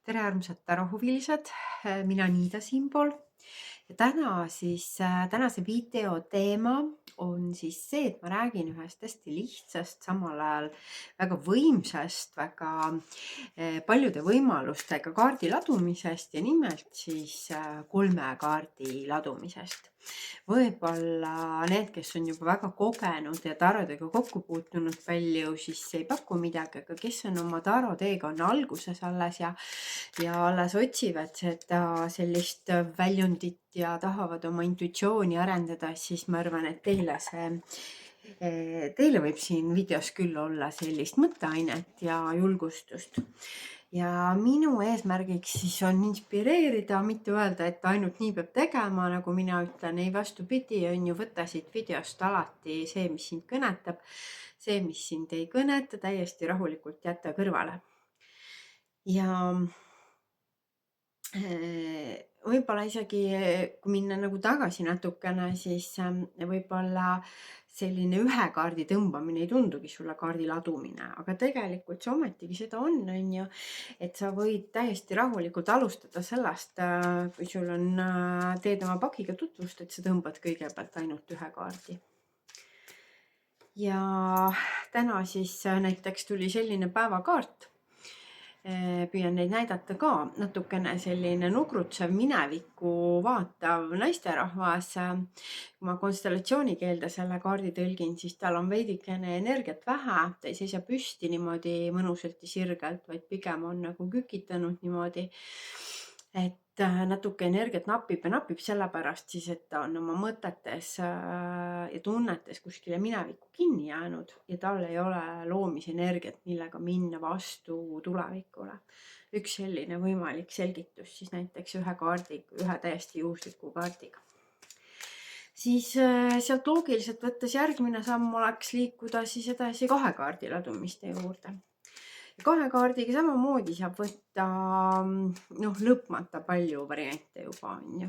tere, armsad tarohuvilised, mina Niida siinpool ja tänase video teema on siis see, et ma räägin ühest hästi lihtsast, samal ajal väga võimsast, väga paljude võimalustega kaardi ladumisest ja nimelt siis 3 kaardi ladumisest. Võib-olla need, kes on juba väga kogenud ja tarodega kokku puutunud palju, siis ei paku midagi, aga kes on oma taro teekonna alguses alles ja alles otsivad seda sellist väljundit ja tahavad oma intuitsiooni arendada, siis ma arvan, et teile võib siin videos küll olla sellist mõtteainet ja julgustust. Ja minu eesmärgiks siis on inspireerida, mitte öelda, et ainult nii peab tegema, nagu mina ütlen, ei vastupidi, on ju, võta siit videost alati see, mis sind kõnetab, see, mis sind ei kõneta, täiesti rahulikult jätta kõrvale. Ja võib-olla isegi, kui minna nagu tagasi natukene, siis võib-olla selline ühe kaardi tõmbamine ei tundugi sulle kaardi ladumine, aga tegelikult see ometigi seda on ju, et sa võid täiesti rahulikult alustada sellest, kui sul on, teed oma pakiga tutvust, et sa tõmbad kõigepealt ainult ühe kaardi. Ja täna siis näiteks tuli selline päevakaart. Püüan neid näidata ka, natukene selline nugrutsev minevikku vaatav naisterahvas. Kui ma konstellatsioonikeelde selle kaardi tõlgin, siis tal on veidikene energiat vähe, ta ei seisa püsti niimoodi mõnusalt ja sirgelt, vaid pigem on nagu kükitanud niimoodi, et natuke energiat napib sellepärast siis, et ta on oma mõtetes ja tunnetes kuskile minevikku kinni jäänud ja tal ei ole loomisenergiat, millega minna vastu tulevikule. Üks selline võimalik selgitus siis näiteks ühe täiesti juhusliku kaardiga. Siis sealt loogiliselt võttes järgmine samm oleks liikuda siis edasi 2 kaardi ladumiste juurde. Ja 2 kaardiga samamoodi saab võtta lõpmata palju variante juba on ju.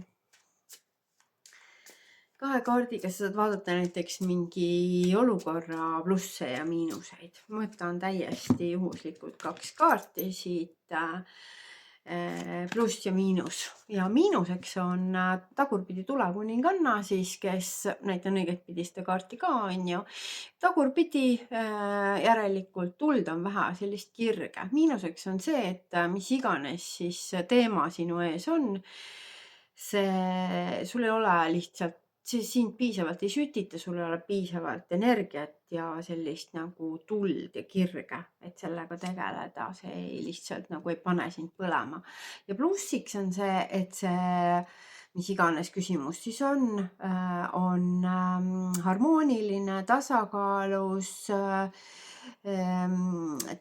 2 kaardiga sa saad vaadata näiteks mingi olukorra plusse ja miinuseid. Ma võtan täiesti juhuslikult 2 kaarti siit, pluss ja miinus. Ja miinuseks on tagurpidi tulekuninganna siis, kes näitan õigetpidi seda kaarti ka on ju. Tagurpidi järelikult tuld on vähe sellist kirge. Miinuseks on see, et mis iganes siis teema sinu ees on, sul ei ole lihtsalt sind piisavalt ei sütita, sul ei ole piisavalt energiat ja sellist nagu tuld ja kirge, et sellega tegeleda, see lihtsalt nagu ei pane sind põlema. Ja plussiks on see, et see, mis iganes küsimus siis on harmooniline, tasakaalus,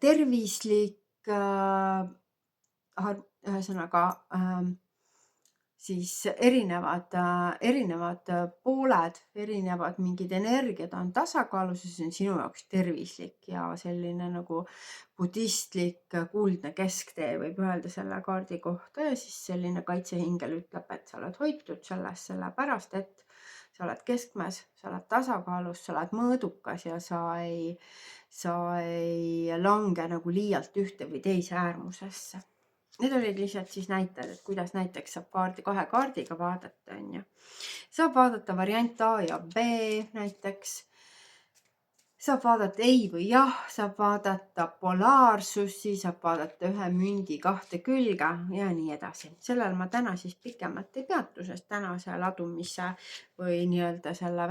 tervislik, ühesõnaga siis erinevad pooled, erinevad mingid energiad on tasakaalus ja see on sinu jaoks tervislik ja selline nagu budistlik kuldne kesktee võib öelda selle kaardi kohta ja siis selline kaitsehingel ütleb, et sa oled hoitud sellest sellepärast, et sa oled keskmes, sa oled tasakaalus, sa oled mõõdukas ja sa ei lange nagu liialt ühte või teise äärmusesse. Need olid lihtsalt siis näited, et kuidas näiteks saab 2 kaardiga vaadata, on ju. Saab vaadata variant A ja B näiteks. Saab vaadata ei või jah, saab vaadata polaarsusi, saab vaadata ühe mündi 2 külge ja nii edasi. Sellel ma täna siis pikemalt ei peatu, sest tänase ladumise või nii-öelda selle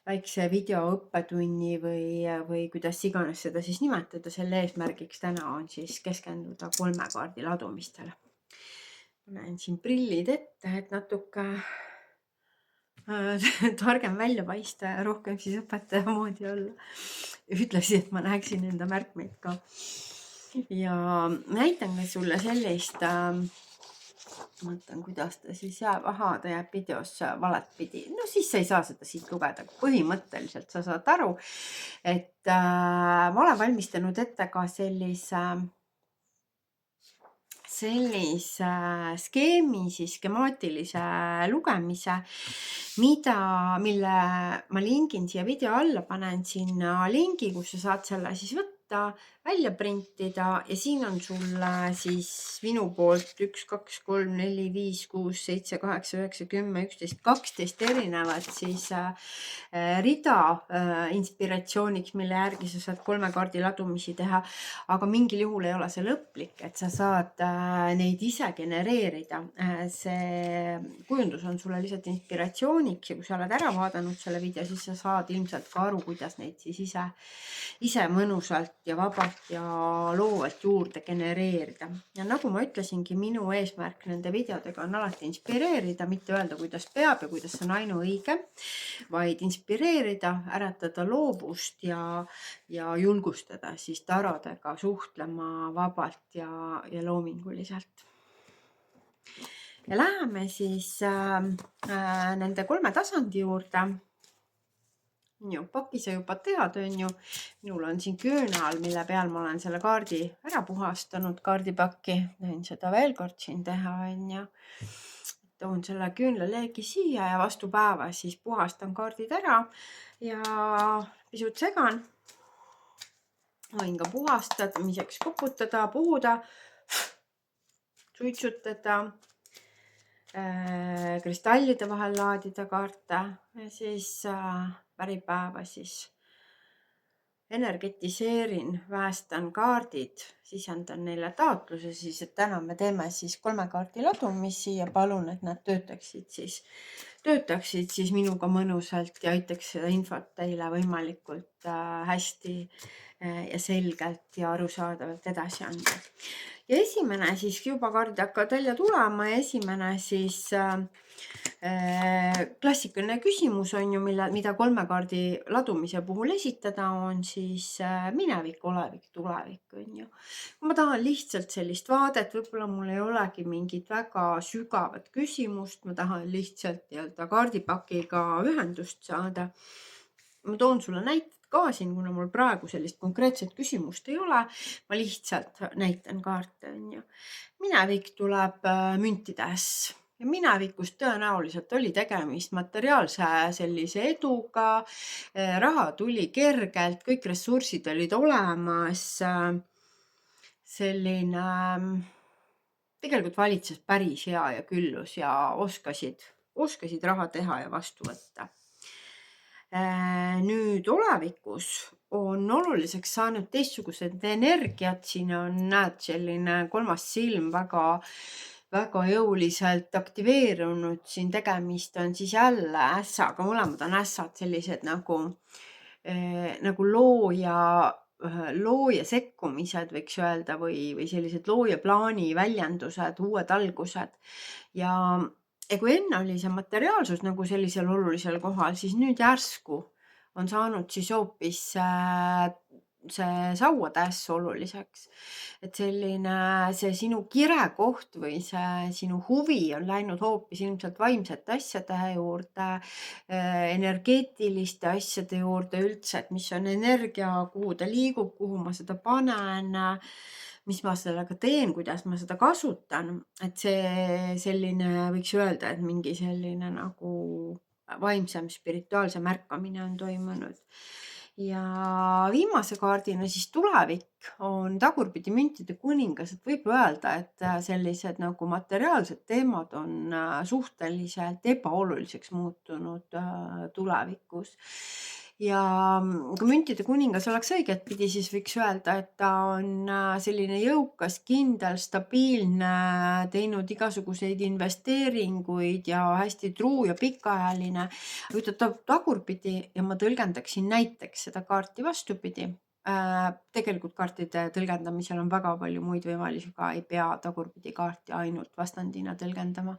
väikse videoõppetunni või kuidas iganes seda siis nimetada, selle eesmärgiks täna on siis keskenduda 3 kaardi ladumistele. Ma näen siin prillid ette, et natuke targem välja paista ja rohkem siis õpetaja moodi olla. Ühtlasi, et ma näeksin enda märkmeid ka. Ja näitan ka sulle sellist, mõtlen, kuidas ta siis jääb, ta jääb videos valet pidi. No siis sa ei saa seda siit lugeda, põhimõtteliselt sa saad aru, et ma olen valmistanud ette ka sellise skeemi, siis skemaatilise lugemise, mille ma lingin siia video alla, panen sinna lingi, kus sa saad selle siis võtta võtta, välja printida ja siin on sulle siis minu poolt 1, 2, 3, 4, 5, 6, 7, 8, 9, 10, 11, 12 erinevat siis rida inspiratsiooniks, mille järgi sa saad 3 kaardi ladumisi teha, aga mingil juhul ei ole see lõplik, et sa saad neid ise genereerida. See kujundus on sulle lihtsalt inspiratsiooniks ja kui sa oled ära vaadanud selle video, siis sa saad ilmselt ka aru, kuidas neid siis ise mõnusalt ja vabalt ja loovalt juurde genereerida. Ja nagu ma ütlesingi, minu eesmärk nende videodega on alati inspireerida, mitte öelda, kuidas peab ja kuidas see on ainuõige, vaid inspireerida, äratada loovust ja julgustada siis tarodega suhtlema vabalt ja loominguliselt. Ja läheme siis nende 3 tasandi juurde. Paki sa juba tead, on ju. Minul on siin küünal, mille peal ma olen selle kaardi ära puhastanud, kaardipakki. Võin seda veel kord siin teha, on ju. Toon selle küünlaleegi siia ja vastu päeva siis puhastan kaardid ära ja pisut segan. Võin ka puhastamiseks koputada, puhuda, suitsutada, kristallide vahel laadida kaarte ja siis päripäeva siis energetiseerin, väestan kaardid, sisendan neile taotluse siis, et täna me teeme siis 3 kaardi ladumisi ja palun, et nad töötaksid siis minuga mõnusalt ja aitaks seda infot teile võimalikult hästi ja selgelt ja arusaadavalt edasi anda. Ja esimene siis juba kaardid hakkavad välja tulema ja esimene siis klassikaline küsimus on ju, mida 3 kaardi ladumise puhul esitada on siis minevik, olevik, tulevik on ju. Kui ma tahan lihtsalt sellist vaadet, võib-olla mul ei olegi mingit väga sügavat küsimust, ma tahan lihtsalt kaardipakiga ühendust saada. Ma toon sulle näited ka siin, kuna mul praegu sellist konkreetset küsimust ei ole. Ma lihtsalt näitan kaarte on ju. Minevik tuleb müntides. Ja minevikus tõenäoliselt oli tegemist materiaalse sellise eduga, raha tuli kergelt, kõik ressursid olid olemas, selline tegelikult valitses päris hea ja küllus ja oskasid raha teha ja vastu võtta. Nüüd olevikus on oluliseks saanud teistsugused energiat, siin on näed selline 3. silm väga jõuliselt aktiveerunud, siin tegemist on siis jälle ässaga, mõlemad on ässad sellised nagu looja sekkumised võiks öelda või sellised looja plaani väljendused, uued algused ja kui enne oli see materiaalsus nagu sellisel olulisel kohal, siis nüüd järsku on saanud siis hoopis see sauatäss oluliseks, et selline see sinu kirekoht või see sinu huvi on läinud hoopis ilmselt vaimsete asjade juurde, energeetiliste asjade juurde üldse, et mis on energia, kuhu ta liigub, kuhu ma seda panen, mis ma sellega teen, kuidas ma seda kasutan, et see selline võiks öelda, et mingi selline nagu vaimsem spirituaalse märkamine on toimunud. Ja viimase kaardina siis tulevik on tagurpidi müntide kuningas, et võib öelda, et sellised nagu materiaalsed teemad on suhteliselt ebaoluliseks muutunud tulevikus. Ja kui müntide kuningas oleks õiget pidi, siis võiks öelda, et ta on selline jõukas, kindel, stabiilne, teinud igasuguseid investeeringuid ja hästi truu ja pikaajaline. Kui ta tagurpidi ja ma tõlgendaksin näiteks seda kaarti vastupidi, tegelikult kaartide tõlgendamisel on väga palju muid võimalusi ka, ei pea tagurpidi kaarti ainult vastandina tõlgendama.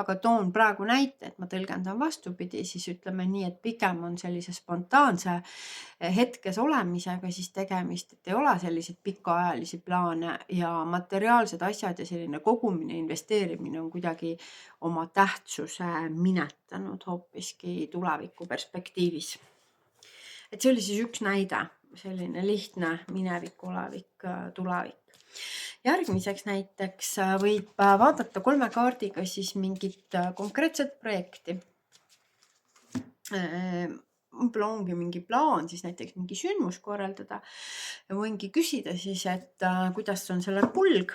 Aga toon praegu näite, et ma tõlgendan vastupidi, siis ütleme nii, et pigem on sellise spontaanse hetkes olemisega siis tegemist, et ei ole selliseid pikaajalisi plaane ja materiaalsed asjad ja selline kogumine, investeerimine on kuidagi oma tähtsuse minetanud hoopiski tuleviku perspektiivis. Et see oli siis üks näide, selline lihtne minevik, olevik, tulevik. Järgmiseks näiteks võib vaadata 3 kaardiga siis mingit konkreetset projekti. võib-olla ongi mingi plaan siis näiteks mingi sündmus korraldada ja võingi küsida siis, et kuidas on selle kulg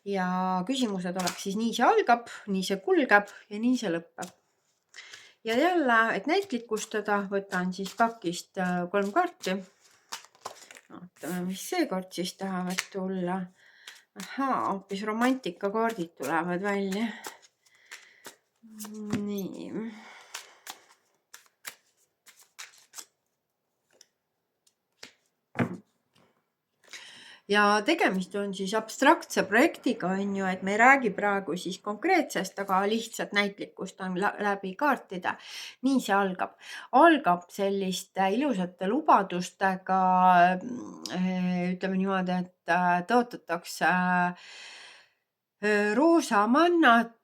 ja küsimused oleks siis nii see algab, nii see kulgeb ja nii see lõpeb. Ja jälle, et näitlikustada, võtan siis pakist 3 kaarti. Vaatame, mis seekord siis tahavad tulla. Ahaa, hoopis romantikakaardid tulevad välja. Nii. Ja tegemist on siis abstraktse projektiga, on ju, et me ei räägi praegu siis konkreetsest, aga lihtsalt näitlikustan läbi kaartide. Nii see algab. Algab selliste ilusate lubadustega, ütleme niimoodi, et tõotatakse roosamannat,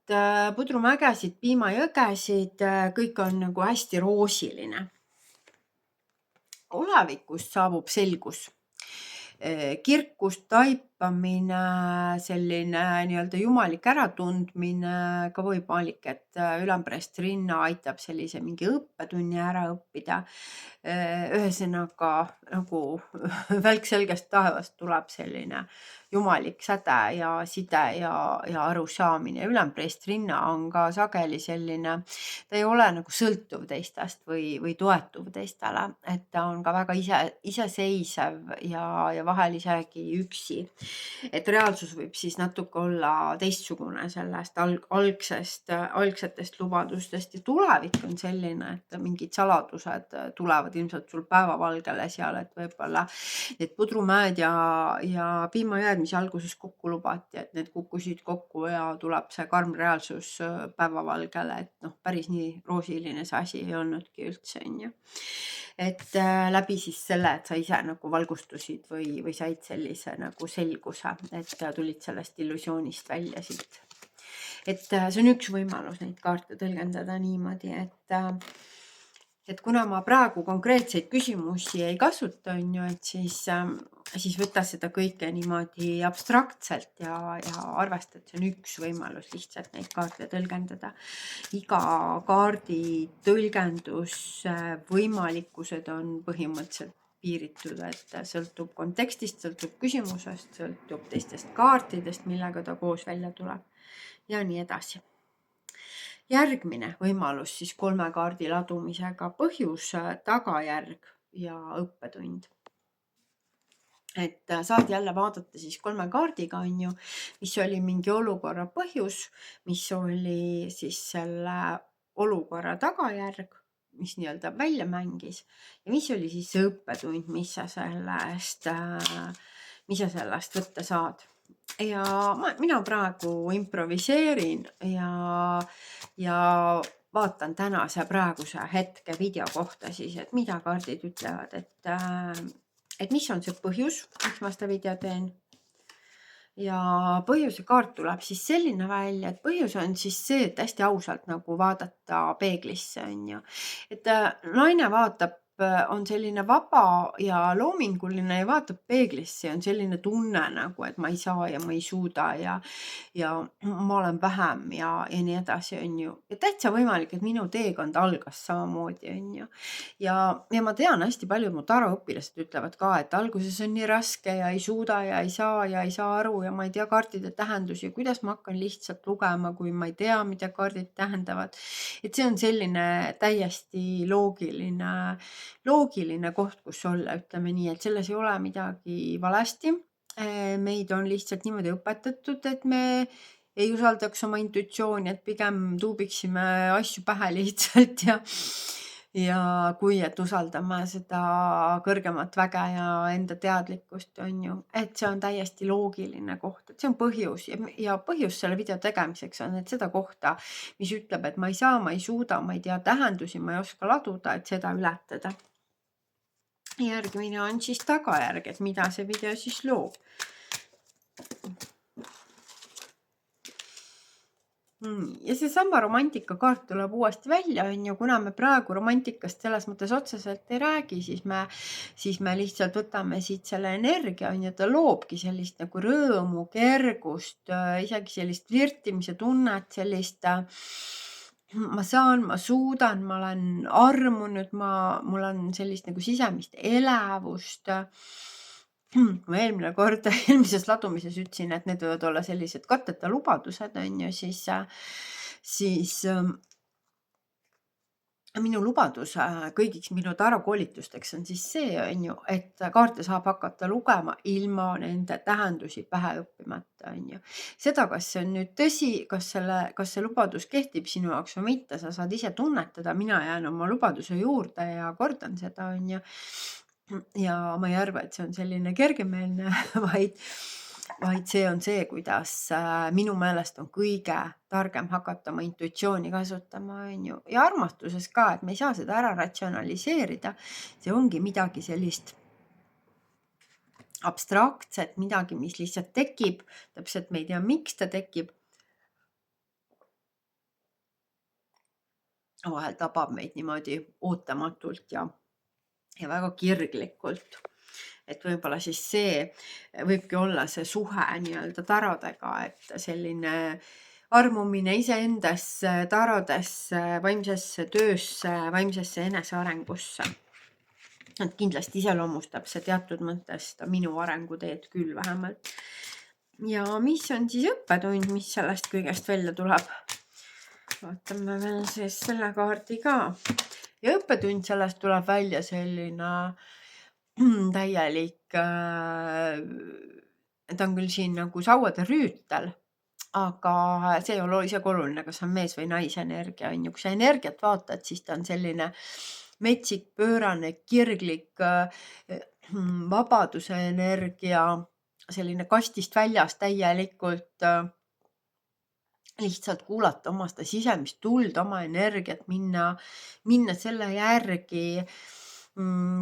pudrumägesid, piimajõgesid, kõik on nagu hästi roosiline. Olevikust saabub selgus. Kirkus, taipamine, selline nii-öelda jumalik äratundmine, ka võimalik, et ülemprest rinna aitab sellise mingi õppetunni ära õppida. Ühesõnaga nagu välk selgest taevast tuleb selline jumalik säde ja side ja arusaamine. Ülemprest rinna on ka sageli selline, ta ei ole nagu sõltuv teistest või toetuv teistele, et ta on ka väga iseseisev ja vahel isegi üksi. Et reaalsus võib siis natuke olla teistsugune sellest algsetest lubadustest ja tulevik on selline, et mingid saladused tulevad ilmselt sul päevavalgele seal, et võib-olla need pudrumäed ja piimajääd, mis alguses kokku lubati, et need kukkusid kokku ja tuleb see karm reaalsus päevavalgele, et päris nii roosiline see asi ei olnudki üldse, on ju. Et läbi siis selle, et sa ise nagu valgustusid või said sellise nagu selguse, et tulid sellest illusioonist välja siit. Et see on üks võimalus neid kaarte tõlgendada niimoodi, et kuna ma praegu konkreetseid küsimusi ei kasuta, on ju, et siis võta seda kõike niimoodi abstraktselt ja arvesta, et see on üks võimalus lihtsalt neid kaarte tõlgendada. Iga kaardi tõlgendus võimalikkused on põhimõtteliselt piiritud, et sõltub kontekstist, sõltub küsimusest, sõltub teistest kaartidest, millega ta koos välja tuleb ja nii edasi. Järgmine võimalus siis 3 kaardi ladumisega, põhjus, tagajärg ja õppetund. Et saad jälle vaadata siis 3 kaardiga, on ju, mis oli mingi olukorra põhjus, mis oli siis selle olukorra tagajärg, mis nii-öelda välja mängis ja mis oli siis see õppetund, mis sa sellest võtta saad. Ja mina praegu improviseerin ja vaatan tänase praeguse hetke video kohta siis, et mida kaardid ütlevad, et mis on see põhjus, miks ma seda video teen. Ja põhjuse kaart tuleb siis selline välja, et põhjus on siis see, et hästi ausalt nagu vaadata peeglisse, on ju. Et naine vaatab, on selline vaba ja loominguline ja vaatab peeglisse ja on selline tunne nagu, et ma ei saa ja ma ei suuda ja ma olen vähem ja nii edasi, on ju. Ja täitsa võimalik, et minu teekond algas samamoodi, on ju. Ja ma tean, hästi paljud mu taroõpilased ütlevad ka, et alguses on nii raske ja ei suuda ja ei saa aru ja ma ei tea kaartide tähendusi, kuidas ma hakkan lihtsalt lugema, kui ma ei tea, mida kaardid tähendavad. Et see on selline täiesti loogiline koht, kus olla, ütleme nii, et selles ei ole midagi valesti. Meid on lihtsalt niimoodi õpetatud, et me ei usaldaks oma intuitsiooni, et pigem tuubiksime asju pähe lihtsalt ja kui, et usaldame seda kõrgemat väge ja enda teadlikkust, on ju, et see on täiesti loogiline koht, et see on põhjus ja põhjus selle video tegemiseks on, et seda kohta, mis ütleb, et ma ei saa, ma ei suuda, ma ei tea tähendusi, ma ei oska laduda, et seda ületada. Järgmine on siis tagajärg, et mida see video siis loob. Ja seesama romantikakaart tuleb uuesti välja, on ju, kuna me praegu romantikast selles mõttes otseselt ei räägi, siis me lihtsalt võtame siit selle energia, on ju, ta loobki sellist nagu rõõmu, kergust, isegi sellist flirtimise tunnet, sellist ma suudan, ma olen armunud, mul on sellist nagu sisemist elevust. Ma eelmine kord eelmises ladumises ütlesin, et need võivad olla sellised katteta lubadused, on ju, siis minu lubadus kõigiks minu tarokoolitusteks on siis see, on ju, et kaarte saab hakata lugema ilma nende tähendusi pähe õppimata, on ju. Seda, kas see on nüüd tõsi, kas see lubadus kehtib sinu jaoks või mitte, sa saad ise tunnetada, mina jään oma lubaduse juurde ja kordan seda, on ju. Ja ma ei arva, et see on selline kergemeelne, vaid see on see, kuidas minu meelest on kõige targem hakata oma intuitsiooni kasutama, on ju. Ja armastuses ka, et me ei saa seda ära ratsionaliseerida. See ongi midagi sellist abstraktset, midagi, mis lihtsalt tekib, täpselt me ei tea, miks ta tekib. Vahel tabab meid niimoodi ootamatult ja väga kirglikult. Et võib-olla siis see võibki olla see suhe nii-öelda tarodega, et selline armumine iseendasse, tarodesse, vaimsesse töösse, vaimsesse enesearengusse. Et kindlasti iseloomustab see teatud mõttes seda minu arenguteed küll vähemalt. Ja mis on siis õppetund, mis sellest kõigest välja tuleb? Vaatame veel siis selle kaardi ka. Ja õppetund sellest tuleb välja selline täielik, ta on küll siin nagu sauade rüütel, aga see ei ole isegi oluline, kas on mees või naisenergia, on ju. Kui sa energiat vaatad, siis ta on selline metsik, pöörane, kirglik, vabaduse energia, selline kastist väljas täielikult, lihtsalt kuulata oma seda sisemist tuld, oma energiat, minna selle järgi,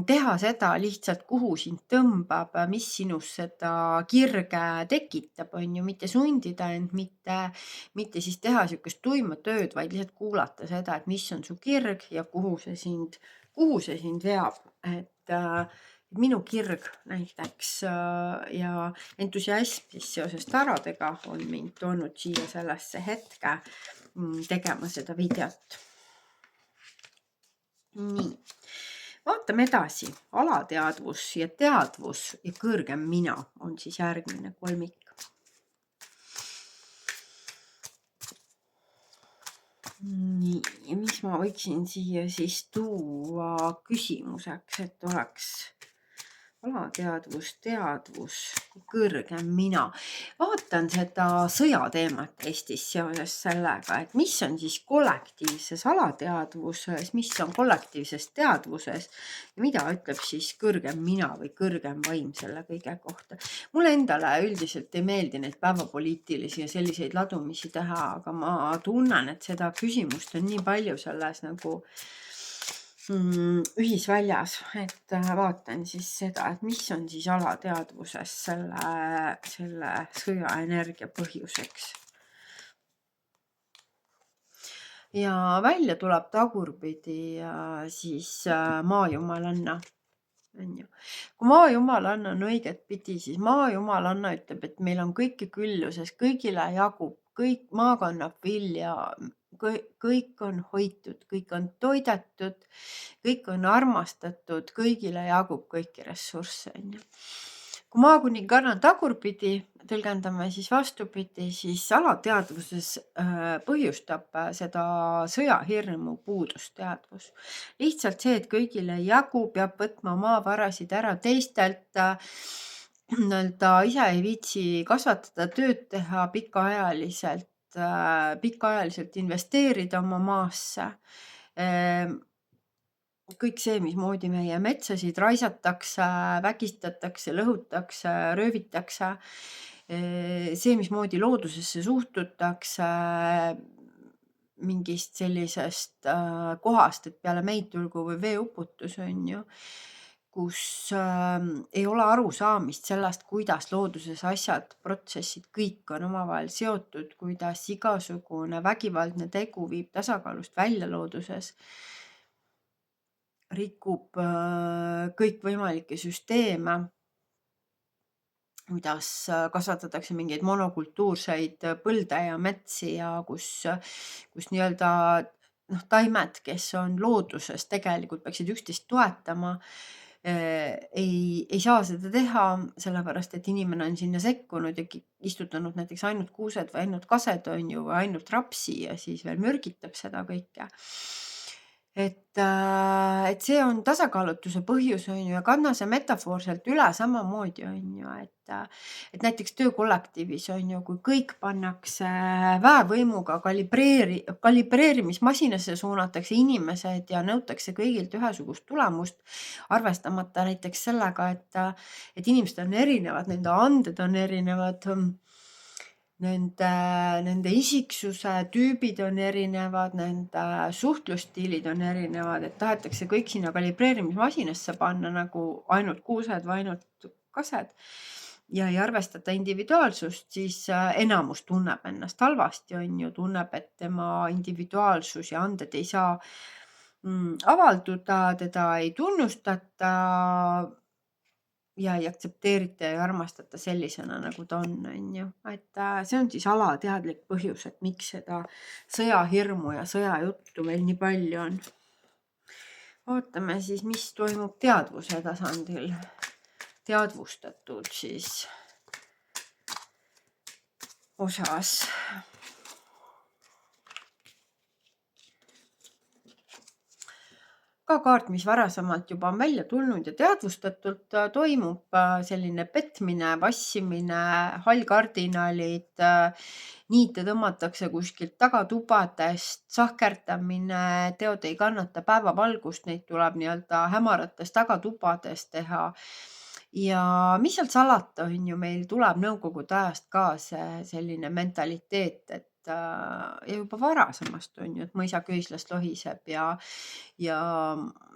teha seda lihtsalt, kuhu sind tõmbab, mis sinus seda kirge tekitab, on ju, mitte sundida end, mitte siis teha niisugust tuima tööd, vaid lihtsalt kuulata seda, et mis on su kirg ja kuhu see sind veab. Et minu kirg näiteks ja entusiasm siis seoses tarodega on mind toonud siia sellesse hetke tegema seda videot. Nii. Vaatame edasi. Alateadvus ja teadvus ja kõrgem mina on siis järgmine kolmik. Nii, mis ma võiksin siia siis tuua küsimuseks, et oleks alateadvus, teadvus, kõrgem mina. Vaatan seda sõjateemat Eestis seoses sellega, et mis on siis kollektiivses alateadvuses, mis on kollektiivses teadvuses ja mida ütleb siis kõrgem mina või kõrgem vaim selle kõige kohta. Mulle endale üldiselt ei meeldi neid päevapoliitilisi ja selliseid ladumisi teha, aga ma tunnen, et seda küsimust on nii palju selles nagu ühisväljas, et vaatan siis seda, et mis on siis alateadvuses selle sõjaenergia põhjuseks. Ja välja tuleb tagurpidi siis maajumalanna. Kui maajumalanna on õiget pidi, siis maajumalanna ütleb, et meil on kõike külluses, kõigile jagub, kõik maa kannab vilja, kõik on hoitud, kõik on toidetud, kõik on armastatud, kõigile jagub kõiki ressursse. Kui maakuninganna tagurpidi tõlgendame siis vastupidi, siis alateadvuses põhjustab seda sõjahirmu puudusteadvus. Lihtsalt see, et kõigile ei jagu, peab võtma maavarasid ära teistelt, ise ei viitsi kasvatada, tööd teha pikaajaliselt investeerida oma maasse. Kõik see, mismoodi meie metsasid raisatakse, vägistatakse, lõhutakse, röövitakse, see, mismoodi loodusesse suhtutakse mingist sellisest kohast, et peale meid tulgu või veeuputus, on ju, kus ei ole arusaamist sellest, kuidas looduses asjad, protsessid, kõik on omavahel seotud, kuidas igasugune vägivaldne tegu viib tasakaalust välja looduses, rikub kõikvõimalikke süsteeme, kuidas kasvatatakse mingeid monokultuurseid põlde ja metsi ja kus nii-öelda taimed, kes on looduses, tegelikult peaksid üksteist toetama, ei saa seda teha, sellepärast et inimene on sinna sekkunud ja istutanud näiteks ainult kuused või ainult kased on ju, või ainult rapsi ja siis veel mürgitab seda kõike. Et see on tasakaalutuse põhjus on ju ja kanna see metafoor sealt üle samamoodi on ju, et näiteks töökollektiivis on ju, kui kõik pannakse väevõimuga kalibreerimismasinasse suunatakse inimesed ja nõutakse kõigilt ühesugust tulemust, arvestamata näiteks sellega, et inimesed on erinevad, nende anded on erinevad, nende isiksuse tüübid on erinevad, nende suhtlusstiilid on erinevad, et tahetakse kõik sinna kalibreerimismasinasse panna nagu ainult kuused või ainult kased ja ei arvestata individuaalsust, siis enamus tunneb ennast halvasti, on ju, tunneb, et tema individuaalsus ja anded ei saa avalduda, teda ei tunnustata ja ei aktsepteerita ja ei armastata sellisena, nagu ta on ju. Et see on siis alateadlik põhjus, et miks seda sõjahirmu ja sõjajuttu meil nii palju on. Vaatame siis, mis toimub teadvuse tasandil. Teadvustatud siis osas. Ka kaart, mis varasemalt juba on välja tulnud ja teadvustatult toimub selline petmine, vassimine, hallkardinalid, niite tõmmatakse kuskilt tagatubadest, sahkerdamine, teod ei kannata päevavalgust, neid tuleb nii-öelda hämarates tagatubades teha. Ja mis seal salata on ju, meil tuleb nõukogude ajast ka see selline mentaliteet, et ja juba varasemast on ju, et mõisaköislast lohiseb ja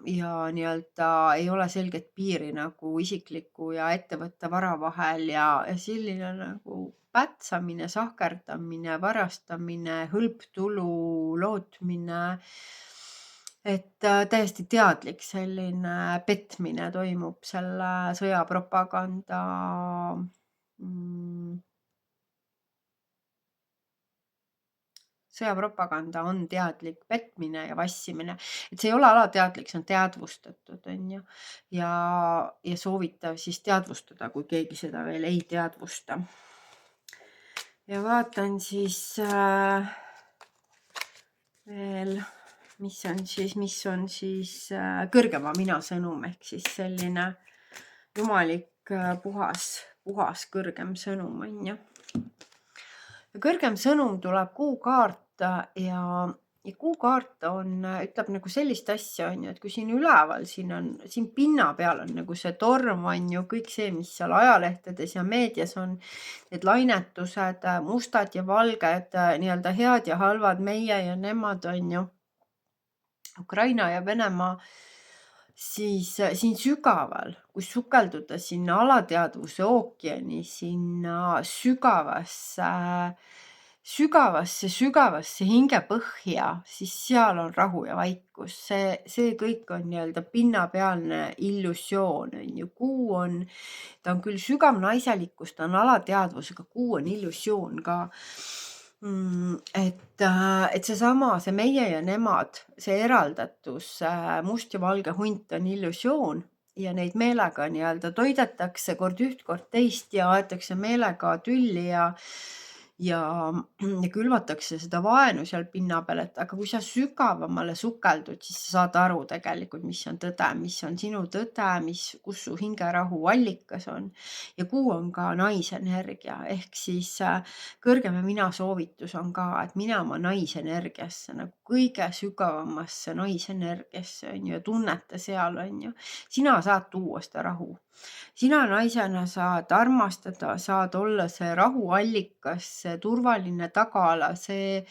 nii-öelda ei ole selget piiri nagu isikliku ja ettevõtte vara vahel ja selline nagu pätsamine, sahkerdamine, varastamine, hõlptulu lootmine. Et täiesti teadlik selline petmine toimub selle sõjapropaganda sõjapropaganda on teadlik petmine ja vassimine, et see ei ole alateadlik, see on teadvustatud, on ju. Ja soovitav siis teadvustada, kui keegi seda veel ei teadvusta. Ja vaatan siis veel, mis on siis kõrgema mina sõnum, ehk siis selline jumalik puhas kõrgem sõnum, on ju. Kõrgem sõnum tuleb kuukaart ja kuukaart ütleb nagu sellist asja, on ju, et kui siin üleval, siin pinna peal on nagu see torm, on ju, kõik see, mis seal ajalehtedes ja meedias on, need lainetused, mustad ja valged, nii-öelda head ja halvad, meie ja nemad, on ju, Ukraina ja Venemaa, siis siin sügaval, kui sukelduda sinna alateadvuse ookeani, sinna sügavasse hingepõhja, siis seal on rahu ja vaikus. See kõik on nii-öelda pinnapealne illusioon, on ju. Ta on küll sügav naiselikkus, ta on alateadvusega, kuu on illusioon ka. Et seesama, see meie ja nemad, see eraldatus, must ja valge hunt on illusioon ja neid meelega nii-öelda toidetakse kord üht, kord teist ja aetakse meelega tülli ja külvatakse seda vaenu seal pinna peal, et aga kui sa sügavamale sukeldud, siis sa saad aru tegelikult, mis on tõde, mis on sinu tõde, kus su hingerahu allikas on. Ja kuu on ka naisenergia, ehk siis kõrgema mina soovitus on ka, et mine oma naisenergiasse, nagu kõige sügavamasse naisenergiasse, on ju, ja tunneta seal, on ju. Sina saad tuua seda rahu. Sina naisena saad armastada, saad olla see rahuallikas, see turvaline tagala, see,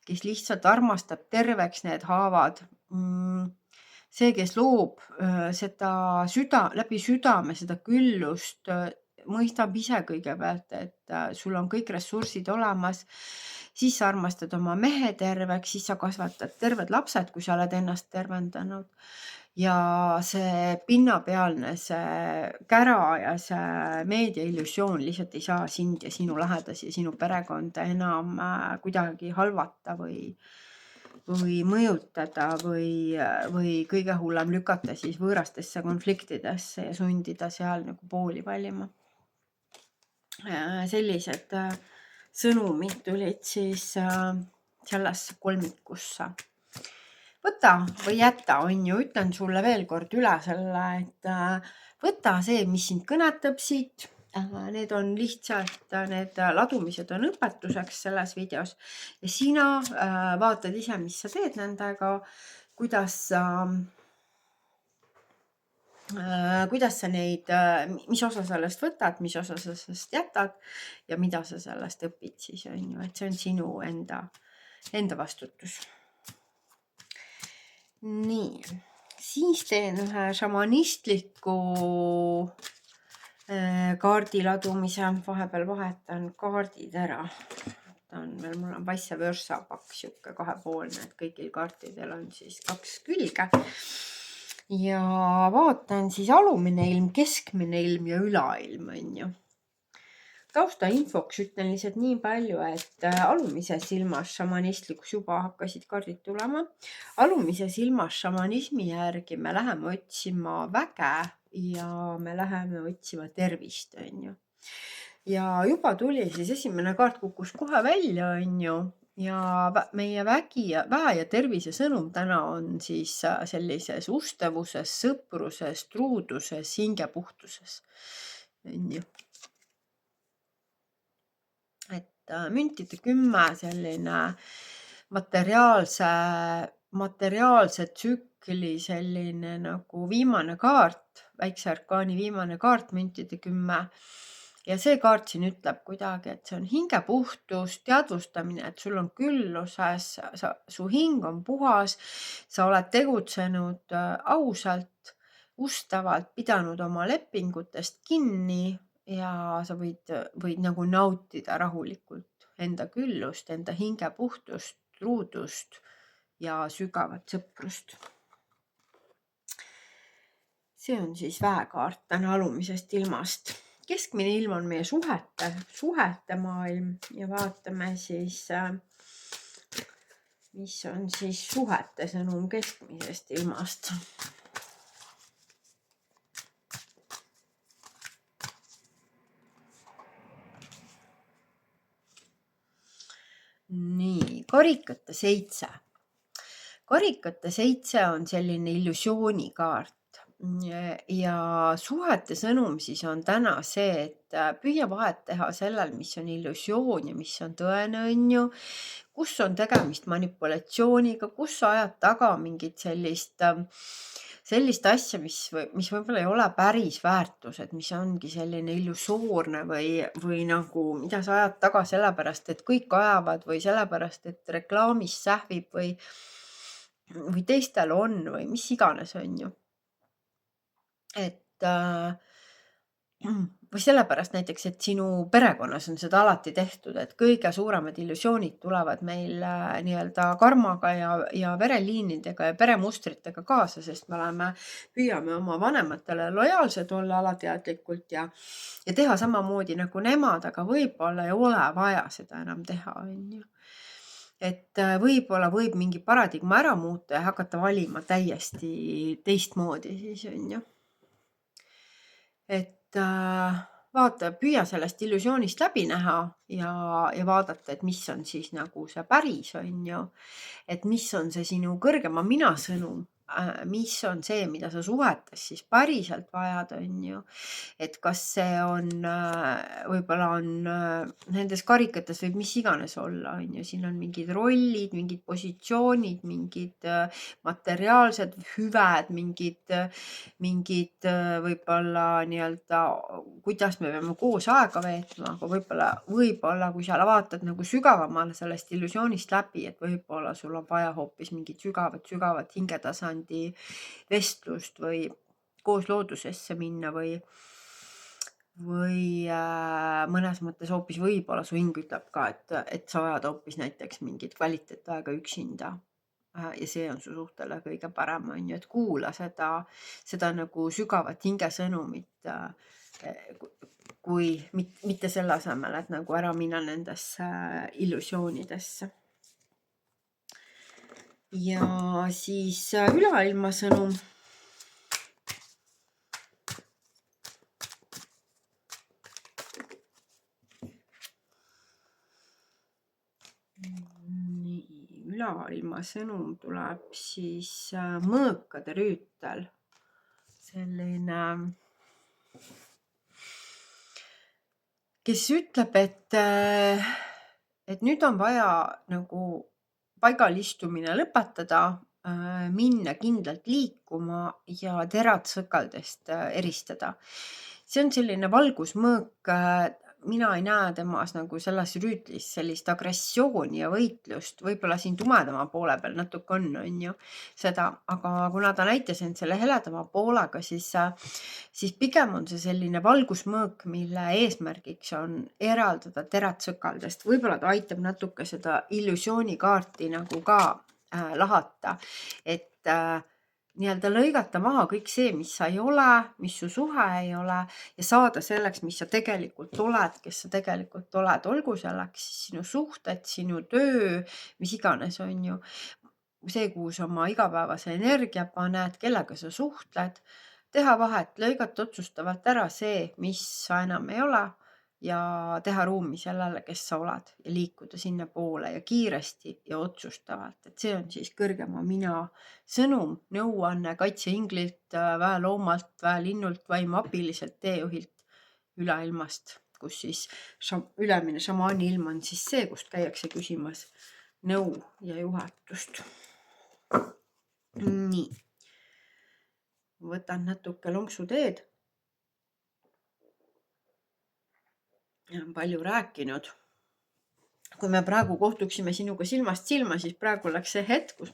kes lihtsalt armastab terveks need haavad. See, kes loob seda läbi südame, seda küllust, mõistab ise kõigepealt, et sul on kõik ressursid olemas, siis sa armastad oma mehe terveks, siis sa kasvatad terved lapsed, kui sa oled ennast tervendanud. Ja see pinnapealne, see kära ja see meedia illusioon lihtsalt ei saa sind ja sinu lähedasi ja sinu perekonda enam kuidagi halvata või või mõjutada või kõige hullem lükata siis võõrastesse konfliktidesse ja sundida seal nagu pooli valima. Sellised sõnumid tulid siis sellesse kolmikusse. Võta või jäta, on ju, ütlen sulle veel kord üle selle, et võta see, mis sind kõnetab siit. Need on lihtsalt, need ladumised on õpetuseks selles videos ja sina vaatad ise, mis sa teed nendega, kuidas sa neid, mis osa sellest võtad, mis osa sa sellest jätad ja mida sa sellest õpid siis, on ju, et see on sinu enda vastutus. Nii, siis teen ühe šamanistliku kaardi ladumise, vahepeal vahetan kaardid ära. Mul on vasse vörsapakk, siuke kahepoolne, et kõigil kaartidel on siis 2 külge. Ja vaatan siis alumine ilm, keskmine ilm ja ülailm, on ju. Tausta infoks ütlen lihtsalt nii palju, et alumises ilmas šamanistlikus juba hakkasid kaardid tulema. Alumises ilmas šamanismi järgi me läheme otsima väge ja me läheme otsima tervist, on ju. Ja juba tuli siis esimene kaart kukkus kohe välja, on ju. Ja meie väe ja tervise sõnum täna on siis sellises ustavuses, sõpruses, truuduses, hingepuhtuses, on ju. Et müntide 10 selline materiaalse tsükli selline nagu viimane kaart, väikse arkaani viimane kaart, müntide 10. Ja see kaart siin ütleb kuidagi, et see on hingepuhtus, teadvustamine, et sul on külluses, su hing on puhas, sa oled tegutsenud ausalt, ustavalt, pidanud oma lepingutest kinni ja sa võid nagu nautida rahulikult enda küllust, enda hingepuhtust, truudust ja sügavat sõprust. See on siis väekaart täna alumisest ilmast. Keskmine ilm on meie suhete maailm ja vaatame siis, mis on siis suhete sõnum keskmisest ilmast. Nii, karikate 7. Karikate 7 on selline illusioonikaart ja suhete sõnum siis on täna see, et püüa vahet teha sellel, mis on illusioon ja mis on tõene, on ju, kus on tegemist manipulatsiooniga, kus sa ajad taga mingit sellist asja, mis võib-olla ei ole päris väärtused, mis ongi selline illusoorne või nagu, mida sa ajad taga sellepärast, et kõik ajavad või sellepärast, et reklaamis sähvib või teistel on või mis iganes, on ju. Et või sellepärast näiteks, et sinu perekonnas on seda alati tehtud, et kõige suuremad illusioonid tulevad meil nii-öelda karmaga ja vereliinidega ja peremustritega kaasa, sest me püüame oma vanematele lojaalsed olla alateadlikult ja teha samamoodi nagu nemad, aga võib-olla ei ole vaja seda enam teha, on ju. Et võib-olla võib mingi paradigma ära muuta ja hakata valima täiesti teistmoodi siis, on ju. Et vaata, püüa sellest illusioonist läbi näha ja vaadata, et mis on siis nagu see päris, on ju. Et mis on see sinu kõrgema mina sõnum, mis on see, mida sa suhetes siis päriselt vajad, on ju. Et kas see on, võib-olla on nendes karikates võib mis iganes olla, on ju. Siin on mingid rollid, mingid positsioonid, mingid materiaalsed hüved, mingid võib-olla nii-öelda, kuidas me peame koos aega veetma, aga võib-olla kui sa vaatad nagu sügavamale sellest illusioonist läbi, et võib-olla sul on vaja hoopis mingit sügavat hingetasandi vestlust või koos loodusesse minna või mõnes mõttes hoopis võib-olla su hing ütleb ka, et sa ajad hoopis näiteks mingit kvaliteetaega üksinda. Ja see on su suhtele kõige parem, on ju, et kuula seda nagu sügavat hingesõnumit, kui mitte selle asemel, et nagu ära minna nendesse illusioonidesse. ja siis üleilmasõnum. Üleilmasõnum tuleb siis mõõkade rüütel. Selline, kes ütleb, et nüüd on vaja nagu paigal istumine lõpetada, minna kindlalt liikuma ja terad sõkaldest eristada. See on selline valgusmõõk. Mina ei näe temas nagu selles rüütlis sellist agressiooni ja võitlust. Võib-olla siin tumedama poole peal natuke on ju seda, aga kuna ta näitas end selle heledama poolega, siis pigem on see selline valgusmõõk, mille eesmärgiks on eraldada terad sõkaldest. Võib-olla ta aitab natuke seda illusioonikaarti nagu ka lahata, et nii-öelda lõigata maha kõik see, mis sa ei ole, mis su suhe ei ole ja saada selleks, mis sa tegelikult oled, kes sa tegelikult oled. Olgu selleks sinu suhted, sinu töö, mis iganes on ju. See, kuhu sa oma igapäevase energia paned, kellega sa suhtled, teha vahet, lõigata otsustavalt ära see, mis sa enam ei ole ja teha ruumi sellele, kes sa oled ja liikuda sinna poole ja kiiresti ja otsustavalt. Et see on siis kõrgema mina sõnum, nõuanne kaitseinglilt, väeloomalt, väelinnult, vaimuabiliselt, teejuhilt, üleilmast, kus siis ülemine šamaani ilm on siis see, kust käiakse küsimas nõu ja juhatust. Nii. Võtan natuke lonksu teed. Palju rääkinud. Kui me praegu kohtuksime sinuga silmast silma, siis praegu oleks see hetk, kus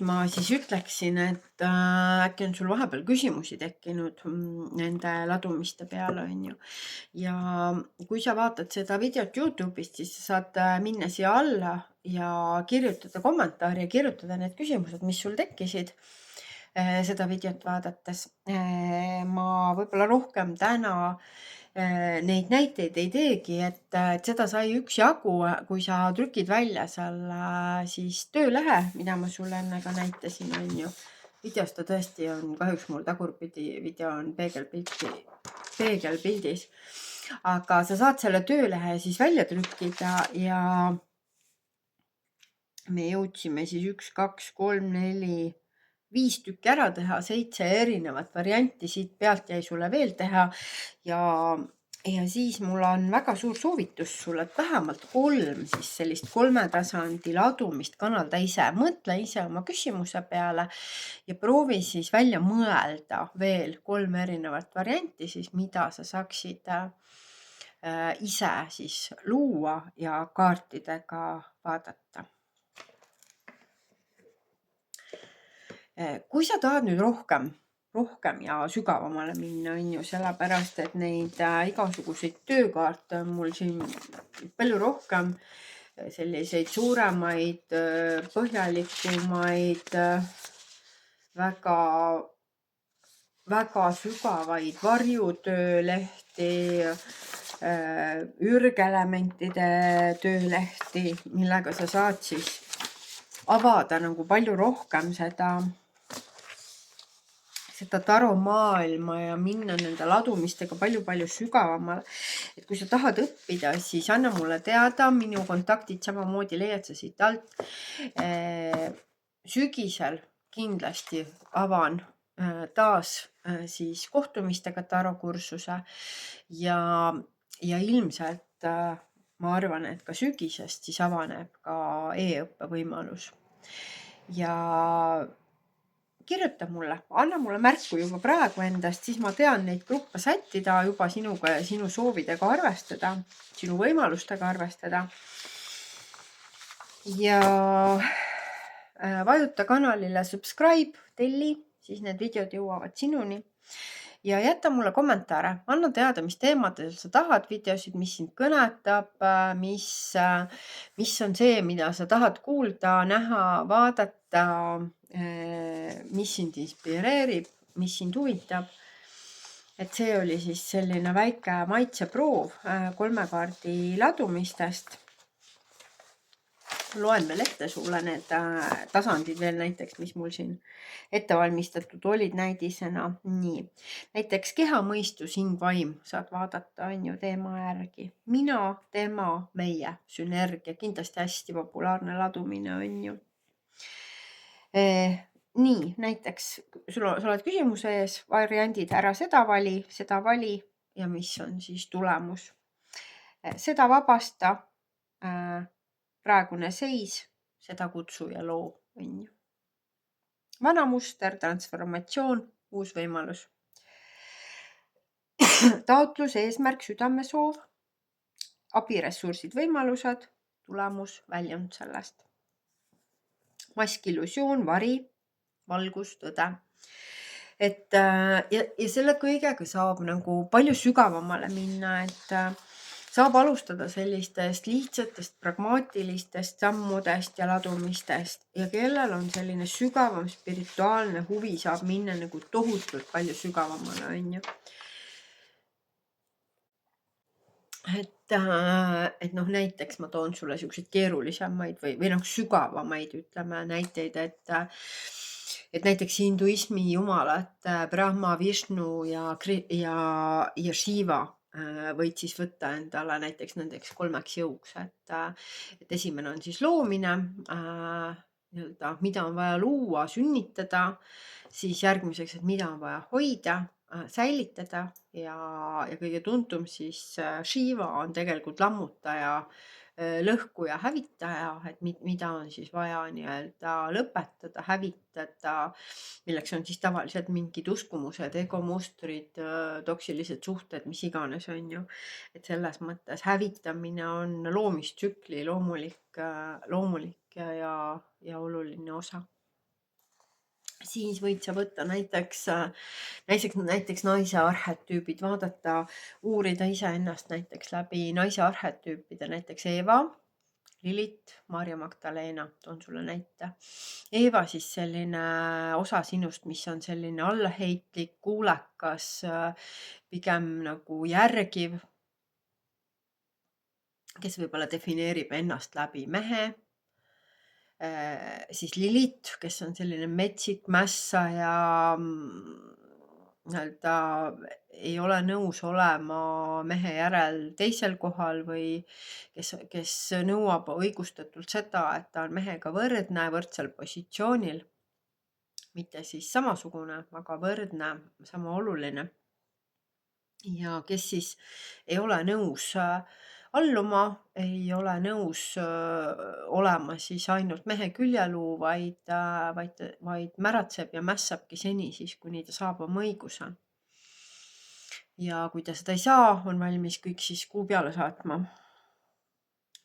ma siis ütleksin, et äkki on sul vahepeal küsimusi tekkinud nende ladumiste peale, on ju. Ja kui sa vaatad seda videot YouTube'ist, siis sa saad minna siia alla ja kirjutada kommentaari ja kirjutada need küsimused, mis sul tekkisid seda videot vaadates. Ma võib-olla rohkem täna neid näiteid ei teegi, et seda sai üksjagu, kui sa trükid välja seal siis töölehe, mida ma sulle enne ka näitasin, on ju. Videos ta tõesti on, kahjuks mul tagurpidi video on peegelpildis, aga sa saad selle töölehe siis välja trükkida ja me jõudsime siis 1, 2, 3, 4, 5 tükki ära teha, 7 erinevat varianti, siit pealt jäi sulle veel teha ja siis mul on väga suur soovitus sulle, et vähemalt 3 siis sellist 3 tasandi ladumist kanalda ise, mõtle ise oma küsimuse peale ja proovi siis välja mõelda veel 3 erinevat varianti siis, mida sa saaksid ise siis luua ja kaartidega vaadata. Kui sa tahad nüüd rohkem ja sügavamale minna, on ju, sellepärast, et neid igasuguseid töökaarte on mul siin palju rohkem, selliseid suuremaid, põhjalikumaid, väga sügavaid varjutöölehti, ürgelementide töölehti, millega sa saad siis avada nagu palju rohkem seda taromaailma ja minna nende ladumistega palju sügavamale. Et kui sa tahad õppida, siis anna mulle teada, minu kontaktid samamoodi leiad sa siit alt. Sügisel kindlasti avan taas siis kohtumistega tarokursuse ja ilmselt ma arvan, et ka sügisest siis avaneb ka e-õppe võimalus. Ja kirjuta mulle, anna mulle märku juba praegu endast, siis ma tean neid gruppe sättida juba sinuga ja sinu soovidega arvestada, sinu võimalustega arvestada. Ja vajuta kanalile subscribe, telli, siis need videod jõuavad sinuni. Ja jäta mulle kommentaare, anna teada, mis teemadel sa tahad videosid, mis sind kõnetab, mis on see, mida sa tahad kuulda, näha, vaadata, mis sind inspireerib, mis sind huvitab. Et see oli siis selline väike maitseproov 3 kaardi ladumistest. loen veel ette sulle need tasandid veel näiteks, mis mul siin ette valmistatud olid näidisena. Nii, näiteks keha, mõistus, hing, vaim saad vaadata, on ju, teema järgi. Mina, tema, meie, sünergia, kindlasti hästi populaarne ladumine, on ju. Nii, näiteks sa oled küsimuse ees, variandid, ära seda vali ja mis on siis tulemus. Seda vabasta, praegune seis, seda kutsu ja loo, on ju. Vana muster, transformatsioon, uus võimalus. Taotlus, eesmärk, südamesoov, abiressursid, võimalused, tulemus, väljund sellest. Mask, illusioon, vari, valgus, tõde. Ja selle kõigega saab nagu palju sügavamale minna, et saab alustada sellistest lihtsatest pragmaatilistest sammudest ja ladumistest ja kellel on selline sügavam spirituaalne huvi, saab minna nagu tohutult palju sügavamale, on ju. Et noh, näiteks ma toon sulle siukseid keerulisemaid või noh, sügavamaid, ütleme, näiteid, et näiteks hinduismi jumalad Brahma, Vishnu ja Shiva võid siis võtta endale näiteks nendeks 3 jõuks, et esimene on siis loomine, nii-öelda, mida on vaja luua, sünnitada, siis järgmiseks, et mida on vaja hoida, säilitada ja kõige tuntum siis Shiva on tegelikult lammutaja, lõhkuja, hävitaja, et mida on siis vaja nii-öelda lõpetada, hävitada, milleks on siis tavaliselt mingid uskumused, egomustrid, toksilised suhted, mis iganes, on ju. Et selles mõttes hävitamine on loomistsükli loomulik ja oluline osa. Siis võid sa võtta näiteks naise arhetüübid, vaadata, uurida iseennast näiteks läbi naise arhetüüpide, näiteks Eva, Lilith, Maarja Magdalena, toon sulle näite. Eva siis selline osa sinust, mis on selline allaheitlik, kuulekas, pigem nagu järgiv, kes võib-olla defineerib ennast läbi mehe. Siis Lilith, kes on selline metsik mässaja, nii-öelda ei ole nõus olema mehe järel teisel kohal või kes nõuab õigustatult seda, et ta on mehega võrdne, võrdsel positsioonil, mitte siis samasugune, aga võrdne, sama oluline. Ja kes siis ei ole nõus alluma, ei ole nõus olema siis ainult mehe küljeluu, vaid märatseb ja mässabki seni siis, kuni ta saab oma õiguse. Ja kui ta seda ei saa, on valmis kõik siis kuu peale saatma.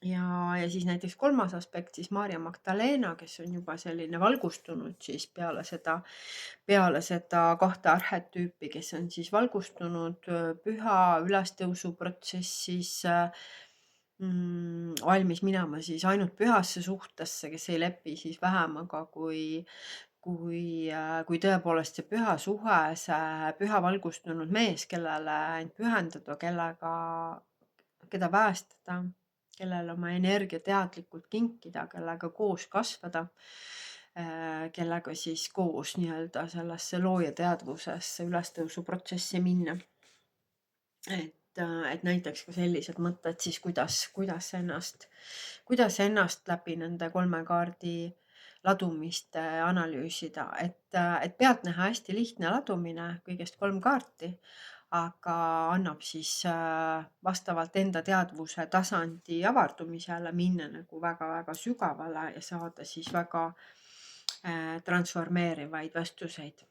Ja siis näiteks 3. aspekt, siis Maarja Magdalena, kes on juba selline valgustunud siis peale seda 2 arhetüüpi, kes on siis valgustunud püha ülestõusu protsessis, valmis minema siis ainult pühasse suhtesse, kes ei lepi siis vähemaga kui tõepoolest see püha suhe, see püha valgustunud mees, kellele end pühendada, keda päästada, kellele oma energia teadlikult kinkida, kellega koos kasvada, kellega siis koos nii-öelda sellesse looja teadvusesse ülestõusu protsessi minna. Et näiteks ka sellised mõtted siis, kuidas ennast läbi nende 3 kaardi ladumist analüüsida, et pealtnäha hästi lihtne ladumine, kõigest 3 kaarti, aga annab siis vastavalt enda teadvuse tasandi avardumisele minna nagu väga-väga sügavale ja saada siis väga transformeerivaid vastuseid.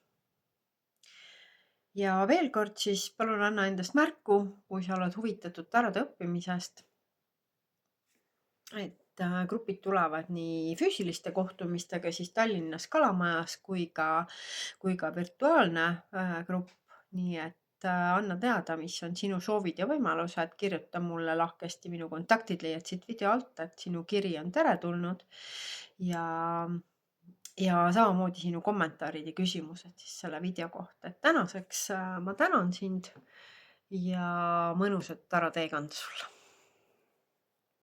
Ja veel kord siis palun anna endast märku, kui sa oled huvitatud tarode õppimisest. Et grupid tulevad nii füüsiliste kohtumistega siis Tallinnas Kalamajas kui ka virtuaalne grupp, nii et anna teada, mis on sinu soovid ja võimalused, kirjuta mulle lahkesti, minu kontaktid leiad siit video alt, et sinu kiri on teretulnud ja samamoodi sinu kommentaarid ja küsimused siis selle video kohta. Et tänaseks ma tänan sind ja mõnusat tarateekandu sulle.